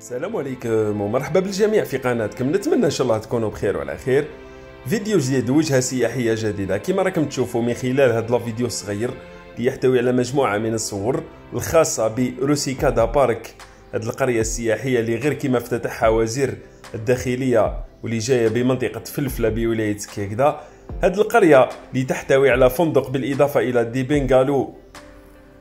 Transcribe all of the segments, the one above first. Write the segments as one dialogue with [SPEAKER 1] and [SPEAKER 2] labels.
[SPEAKER 1] السلام عليكم ومرحبا بالجميع في قناتكم. نتمنى ان شاء الله تكونوا بخير وعلى خير. فيديو جديد، وجهه سياحيه جديده كما راكم تشوفوا من خلال هذا الفيديو الصغير اللي يحتوي على مجموعه من الصور الخاصه بروسيكادا بارك، هذه القريه السياحيه اللي غير كما افتتحها وزير الداخليه واللي جايه بمنطقه فلفله بولايه كيكدا. هذه القريه اللي تحتوي على فندق بالاضافه الى دي بنغالو،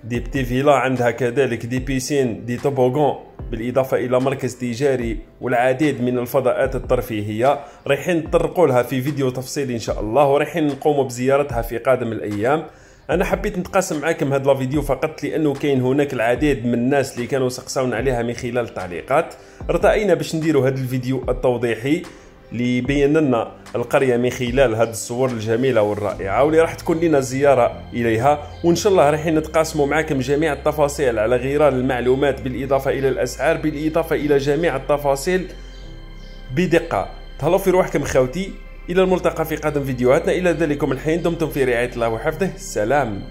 [SPEAKER 1] دي بتي فيلا، عندها كذلك دي بيسين، دي توبوغون، بالاضافه الى مركز تجاري والعديد من الفضاءات الترفيهيه. رايحين نطرقوا لها في فيديو تفصيلي ان شاء الله، ورايحين نقوموا بزيارتها في قادم الايام. انا حبيت نتقاسم معكم هذا الفيديو فقط لانه كاين هناك العديد من الناس اللي كانوا سقساونا عليها من خلال التعليقات. ارتئينا باش نديروا هذا الفيديو التوضيحي اللي بين لنا القريه من خلال هذه الصور الجميله والرائعه، واللي راح تكون لنا زياره اليها، وان شاء الله رايحين نتقاسموا معكم جميع التفاصيل على غرار المعلومات، بالاضافه الى الاسعار، بالاضافه الى جميع التفاصيل بدقه. تهلاو في روحكم خوتي، الى الملتقى في قادم فيديوهاتنا. الى ذلكم الحين دمتم في رعايه الله وحفظه. سلام.